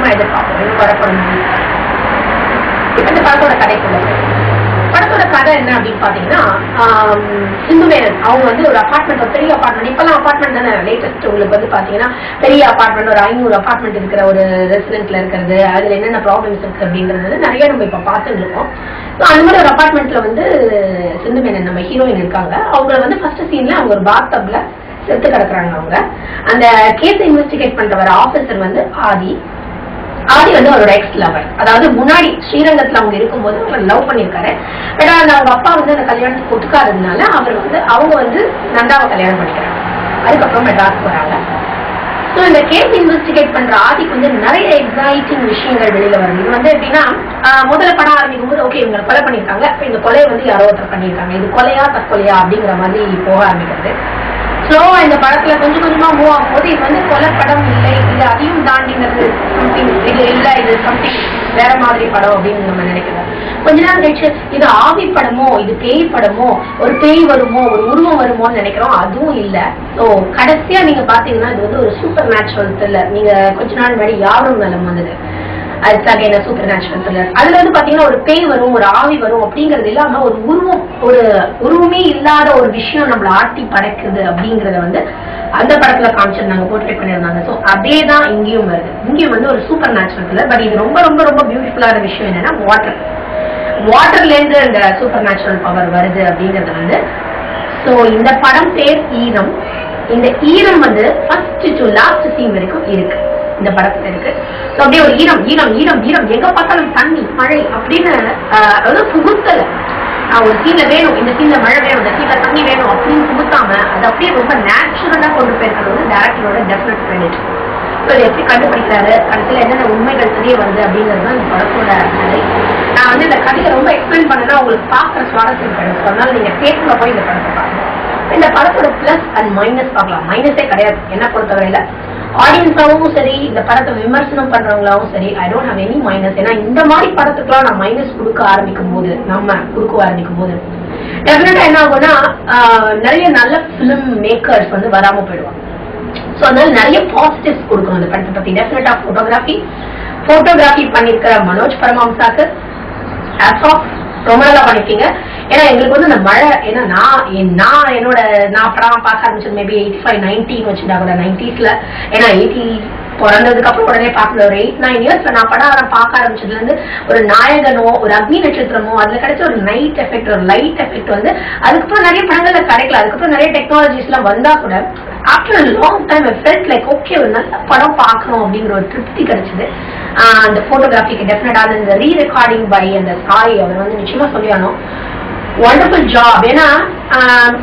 நிச்சயமா எதிர்பார்ப்போம் வரப்படும். இப்ப இந்த படத்தோட கதைக்குள்ள படத்தோட கதை என்ன அப்படின்னு பாத்தீங்கன்னா, சிந்து மேனன் அவங்க வந்து ஒரு அபார்ட்மெண்ட், ஒரு பெரிய அபார்ட்மெண்ட், இப்பெல்லாம் அபார்ட்மெண்ட் தானே லேட்டஸ்ட் உங்களுக்கு வந்து பாத்தீங்கன்னா பெரிய அபார்ட்மெண்ட், ஒரு 500 அபார்ட்மெண்ட் இருக்கிற ஒரு ரெசிடென்ட்ல இருக்கிறது, அதுல என்னென்ன ப்ராப்ளம்ஸ் இருக்கு அப்படின்றது நிறைய நம்ம இப்ப பார்த்துட்டு இருக்கோம். அந்த மாதிரி ஒரு அபார்ட்மெண்ட்ல வந்து சிந்து மேனன் நம்ம ஹீரோயின் இருக்காங்க. அவங்கள வந்து ஃபர்ஸ்ட் சீன்ல அவங்க ஒரு பாத் டப்ல செத்து கிடக்குறாங்க. அவங்க அந்த கேஸ் இன்வெஸ்டிகேட் பண்ற ஆபீசர் வந்து ஆதி வந்து அவரோட எக்ஸ் லவர், அதாவது முன்னாடி ஸ்ரீரங்கத்துல அவங்க இருக்கும்போது அவர் லவ் பண்ணிருக்காரு. ஏன்னா அவங்க அப்பா வந்து அந்த கல்யாணத்துக்கு ஒத்துக்காததுனால அவங்க வந்து நந்தாவை கல்யாணம் பண்ணிக்கிறாங்க. அதுக்கப்புறம் மெட்ராஸ் வராங்க. ஸோ இந்த கேஸ் இன்வெஸ்டிகேட் பண்ற ஆதிக்கு வந்து நிறைய எக்ஸைட்டிங் விஷயங்கள் வெளியில வருது. இது வந்து எப்படின்னா, முதல்ல படம் ஆரம்பிக்கும் போது ஓகே இவங்க கொலை பண்ணிருக்காங்க, இந்த கொலையை வந்து யாரோ ஒருத்தர் பண்ணிருக்காங்க, இது கொலையா தற்கொலையா அப்படிங்கிற மாதிரி போக ஆரம்பிக்கிறது. ஸ்லோவா இந்த படத்துல கொஞ்சம் கொஞ்சமா மூவ் ஆகும் போது இது வந்து கொலை படம் இல்லை, இது அதையும் தாண்டினது சம்திங், இது இல்ல இது சம்திங் வேற மாதிரி படம் அப்படின்னு நம்ம நினைக்கிறோம். கொஞ்ச நேரம் கழிச்சு இது ஆவி படமோ, இது பேய் படமோ, ஒரு பேய் வருமோ, ஒரு உருவம் வருமோன்னு நினைக்கிறோம். அதுவும் இல்ல. ஸோ கடைசியா நீங்க பாத்தீங்கன்னா இது வந்து ஒரு சூப்பர் நேச்சுரல் த்ரில்லர். நீங்க கொஞ்ச நாள் முன்னாடி யாரும் நலம் வந்தது, அதுக்காக சூப்பர் நேச்சுரல் த்ரில்லர். அதுல வந்து பாத்தீங்கன்னா ஒரு பேய் வரும், ஒரு ஆவி வரும் அப்படிங்கறது இல்லாம ஒரு உருவமே இல்லாத ஒரு விஷயம் நம்மள ஆட்டி படைக்குது அப்படிங்கறத வந்து அந்த படத்துல காமிச்சிருந்தாங்க, போர்ட்ரேட் பண்ணிருந்தாங்க. ஸோ அதே தான் இங்கேயும் வருது. இங்கேயும் வந்து ஒரு சூப்பர் நேச்சுரல் த்ரில்லர். பட் இது ரொம்ப ரொம்ப ரொம்ப பியூட்டிஃபுல்லான விஷயம் என்னன்னா வாட்டர்ல இருந்து அந்த சூப்பர் நேச்சுரல் பவர் வருது அப்படிங்கறது வந்து. ஸோ இந்த படம் பேர் ஈரம். இந்த ஈரம் வந்து ஃபர்ஸ்ட் டு லாஸ்ட் சீன் வரைக்கும் இருக்கு இந்த படத்துல இருக்கு. அப்படியே ஒரு ஈரம் ஈரம் ஈரம் ஈரம் எங்க பார்த்தாலும் தண்ணி மழை அப்படின்னு புகுத்தல. ஒரு சீன்ல வேணும், இந்த சீன்ல மழை வேணும், இந்த சீன்ல தண்ணி வேணும் அப்படின்னு புகுத்தாம அது அப்படியே ரொம்ப நேச்சுரலா கொண்டு போயிருக்கிறது வந்து டேரக்டரோட டெஃபினட் கிரெடிட். ஸோ இதை எப்படி கண்டுபிடிக்கிறாரு, கடைசியில என்னென்ன உண்மைகள் தெரிய வருது அப்படிங்கிறது தான் இந்த படத்தோட கதை. நான் வந்து இந்த கதையை ரொம்ப எக்ஸ்பிளைன் பண்ணேன்னா உங்களுக்கு பார்க்குற சுவாரஸ்யம் கிடைக்கும். அதனால நீங்க தேட்டர்ல போய் இந்த படத்தை பாருங்க. இந்த படத்தோட பிளஸ் அண்ட் மைனஸ் பார்க்கலாம். மைனஸே கிடையாது என்ன பொறுத்தவரையில. ஆடியன்ஸாவும் சரி, இந்த படத்தை விமர்சனம் பண்றவங்களாவும் சரி, I don't have any minus. ஏன்னா இந்த மாதிரி படத்துக்குலாம் நான் மைனஸ் கொடுக்க ஆரம்பிக்கும் போது டெஃபினட்டா என்ன ஆகும்னா நிறைய நல்ல பிலிம் மேக்கர்ஸ் வந்து வராம போயிடுவாங்க. ஸோ அதனால நிறைய பாசிட்டிவ்ஸ் கொடுக்கணும் இந்த படத்தை பத்தி. டெஃபினட்டா போட்டோகிராஃபி பண்ணிருக்கிற மனோஜ் பரமஹம்சாக்கு ரொம்ப நல்லா பண்ணிருக்கீங்க. ஏன்னா எங்களுக்கு வந்து இந்த மழை, ஏன்னா நான் படம் பார்க்க ஆரம்பிச்சது மேபி 85-90 வச்சுட்டா கூட 90s. ஏன்னா 80 பிறந்ததுக்கு அப்புறம் உடனே பார்க்கல. ஒரு 8-9 இயர்ஸ்ல நான் படம் பார்க்க ஆரம்பிச்சதுல இருந்து ஒரு நாயகனோ ஒரு அக்னி நட்சத்திரமோ அதுல கிடைச்ச ஒரு நைட் எஃபெக்ட், ஒரு லைட் எஃபெக்ட் வந்து அதுக்கப்புறம் நிறைய படங்கள்ல கிடைக்கல. அதுக்கப்புறம் நிறைய டெக்னாலஜிஸ் எல்லாம் வந்தா கூட after long time I felt like okay ஒரு நல்ல படம் பார்க்கணும் அப்படிங்கிற ஒரு திருப்தி கிடைச்சது. அந்த போட்டோகிராஃபிக்கு டெஃபினட்டா இந்த ரீ ரெக்கார்டிங் பை அந்த சாய் அவர் வந்து நிச்சயமா சொல்லியானோம் வண்டர்ஃபுல் ஜாப். ஏன்னா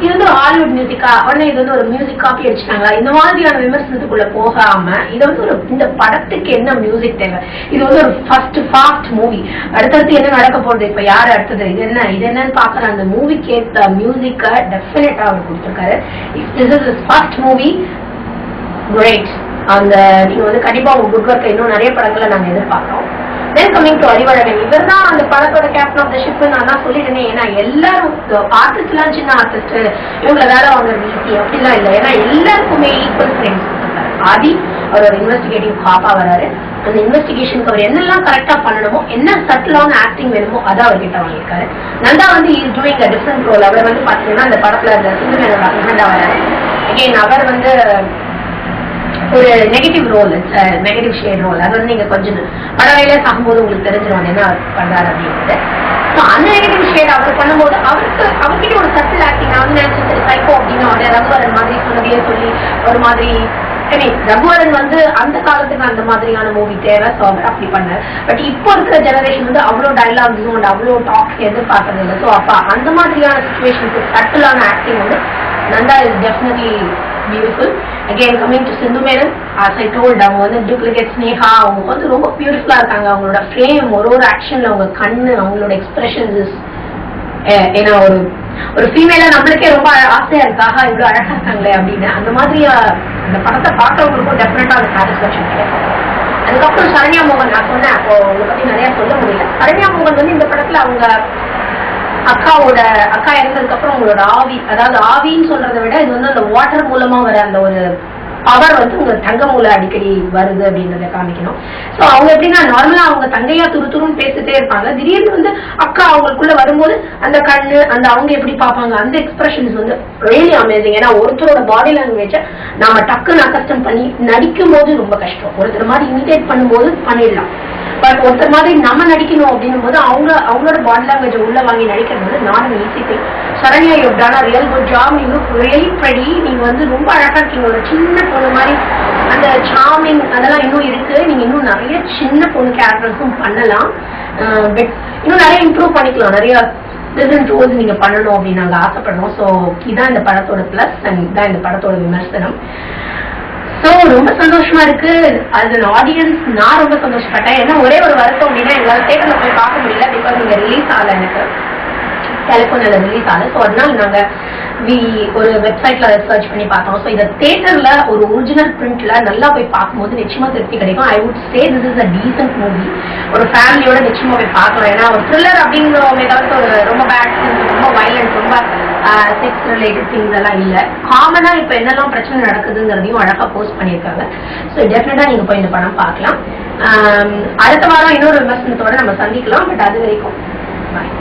இது வந்து ஹாலிவுட் மியூசிக்கா, உடனே இது வந்து ஒரு மியூசிக் காப்பி அடிச்சிட்டாங்களா, இந்த மாதிரியான விமர்சனத்துக்குள்ள போகாம இதை வந்து ஒரு இந்த படத்துக்கு என்ன மியூசிக் தேவை, இது வந்து ஒரு ஃபர்ஸ்ட் ஃபாஸ்ட் மூவி, அடுத்தடுத்து என்ன நடக்க போகுது, இப்ப யாரு அடுத்தது, இது என்னன்னு பாக்குற அந்த மூவிக்கு ஏற்ற மியூசிக்கை டெஃபினட்டா அவர் கொடுத்திருக்காரு. This is his first movie, great. அந்த நீங்க வந்து கண்டிப்பா உங்க குட் ஒர்க்கை இன்னும் நிறைய படங்களை நாங்க எதிர்பார்க்கிறோம். தென் கமிங் டு அறிவழகன், இவர் தான் அந்த படத்தோட கேப்டன் ஆஃப் த ஷிப். நான் தான் சொல்லிட்டேனே, ஏன்னா எல்லாரும் ஆர்டிஸ்ட் எல்லாம் சின்ன ஆர்டிஸ்ட், இவங்களை வேலை வாங்குறது ஈஸி அப்படிலாம் இல்லை. ஏன்னா எல்லாருக்குமே ஈக்குவல் ஃப்ரேம்ஸ் கொடுத்துருக்காரு. ஆதி அவர் ஒரு இன்வெஸ்டிகேட்டிவ் காப்பா வராரு. அந்த இன்வெஸ்டிகேஷனுக்கு அவர் என்னெல்லாம் கரெக்டா பண்ணணுமோ, என்ன சட்டிலான ஆக்டிங் வேணுமோ அதை அவர்கிட்ட வாங்கியிருக்காரு. நந்தா வந்து is doing a different role. அவர் வந்து பாத்தீங்கன்னா அந்த படத்துல அந்த சிந்துமேனோட ஹஸ்பண்டா வராரு. அகைன் அவர் வந்து ஒரு negative role, negative shade role. அது வந்து நீங்க கொஞ்சம் படவையில சாகும்போது உங்களுக்கு தெரிஞ்சிடும் என்ன பண்றாரு அப்படின்றது. அந்த நெகட்டிவ் ஷேட் அவர் பண்ணும்போது அவர்கிட்ட ஒரு சட்டில் ஆக்டிங். நான் வந்து நினைச்சது சைக்கோ அப்படின்னு அவருடைய ரகுவரன் மாதிரி சொன்னதையே சொல்லி ஒரு மாதிரி ரகுவரன் வந்து அந்த காலத்துக்கு அந்த மாதிரியான மூவி தேவை. ஸோ அவர் அப்படி பண்ணார். பட் இப்போ இருக்கிற ஜெனரேஷன் வந்து அவ்வளோ டைலாக்ஸும் அண்ட் அவ்வளோ டாக்ஸ் எதிர்பார்க்கறது இல்லை. ஸோ அப்ப அந்த மாதிரியான சுச்சுவேஷனுக்கு சட்டிலான ஆக்டிங் வந்து Nandha is definitely beautiful. Again coming to Sindhu Menon, as I told, அவங்க வந்து டூப்ளிகேட் ஸ்னேகா, அவங்க வந்து ரொம்ப பியூட்டிஃபுல்லா இருக்காங்க. அவங்களோட ஃப்ரேம், ஒரு ஆக்ஷன்ல அவங்க கண்ணு, அவங்களோட எக்ஸ்பிரஷன்ஸ், ஏன்னா ஒரு ஃபீமேலா நம்மளுக்கே ரொம்ப ஆசையா இருக்காக இவ்வளவு அழகா இருக்காங்களே அப்படின்னு. அந்த மாதிரி அந்த படத்தை பார்க்கறவங்களுக்கும் டெஃபினட்டா அந்த சாட்டிஸ்பேக்ஷன் கிடைக்கும். அதுக்கப்புறம் சரண்யா மோகன், நான் சொன்னேன் அப்போ உங்களை பத்தி நிறைய சொல்ல முடியல. சரண்யா மோகன் வந்து இந்த படத்துல அவங்க அக்கா இறந்ததுக்கு அப்புறம் உங்களோட ஆவி, அதாவது ஆவின்னு சொல்றதை விட இது வந்து அந்த வாட்டர் மூலமா வர அந்த ஒரு பவர் வந்து உங்க தங்க மூளை அடிக்கடி வருது அப்படின்றத காமிக்கணும். சோ அவங்க எப்படின்னா நார்மலா அவங்க தங்கையா துருன்னு பேசிட்டே இருப்பாங்க, திடீர்னு வந்து அக்கா அவங்களுக்குள்ள வரும்போது அந்த கண்ணு அந்த அவங்க எப்படி பார்ப்பாங்க அந்த எக்ஸ்பிரஷன்ஸ் வந்து ரியலி அமேசிங். ஏன்னா ஒருத்தரோட பாடி லாங்குவேஜ நாம டக்குன்னு அக்கஸ்டம் பண்ணி நடிக்கும் போது ரொம்ப கஷ்டம். ஒருத்தர் மாதிரி இமிடேட் பண்ணும்போது பண்ணிடலாம், பட் ஒருத்தர் மாதிரி நம்ம நடிக்கணும் அப்படின்னும் போது அவங்களோட பாடி லாங்குவேஜ் உள்ள வாங்கி நடிக்கிறது வந்து not easy thing. Saranya you done a real good job. நீங்க ரியலி pretty. நீங்க வந்து ரொம்ப அழகா இருக்கீங்க, ஒரு சின்ன பொண்ணு மாதிரி அந்த சார்மிங் அதெல்லாம் இன்னும் இருக்கு. நீங்க இன்னும் நிறைய சின்ன பொண்ணு கேரக்டர்ஸும் பண்ணலாம், பட் இன்னும் நிறைய இம்ப்ரூவ் பண்ணிக்கலாம், நிறைய டிஃபரெண்ட் ரோல்ஸ் நீங்க பண்ணணும் அப்படின்னு நாங்க ஆசைப்படுறோம். ஸோ இதான் இந்த படத்தோட பிளஸ் அண்ட் இதான் இந்த படத்தோட விமர்சனம். ஸோ ரொம்ப சந்தோஷமா இருக்கு. அது ஆடியன்ஸ் நான் ரொம்ப சந்தோஷப்பட்டேன். ஏன்னா ஒரே ஒரு வருத்தம் அப்படின்னா எங்களால் தேட்டர்ல போய் பார்க்க முடியல, பிகாஸ் இங்க ரிலீஸ் ஆகல, எனக்கு கலிபோர்னியால ரிலீஸ் ஆகல. ஸோ அதனால நாங்க ஒரு வெப்சைட்ல சர்ச் பண்ணி பார்த்தோம். ஸோ இதை தேட்டர்ல ஒரு ஒரிஜினல் பிரிண்ட்ல நல்லா போய் பார்க்கும்போது நிச்சயமா திருப்தி கிடைக்கும். I would say this is a decent movie. ஒரு ஃபேமிலியோட நிச்சயமா போய் பார்க்கலாம். ஏன்னா ஒரு த்ரில்லர் அப்படிங்கிறவங்க தவிர்த்து ஒரு ரொம்ப பேட், ரொம்ப வயலன்ஸ், ரொம்ப செக்ஸ் ரிலேட்டட் திங்ஸ் எல்லாம் இல்ல. காமனா இப்ப என்னெல்லாம் பிரச்சனை நடக்குதுங்கிறதையும் அழகா போஸ்ட் பண்ணியிருக்காங்க. ஸோ டெஃபினட்டா நீங்க போய் இந்த படம் பார்க்கலாம். அடுத்த வாரம் இன்னொரு விமர்சனத்தோட நம்ம சந்திக்கலாம். பட் அது வரைக்கும் பாய்.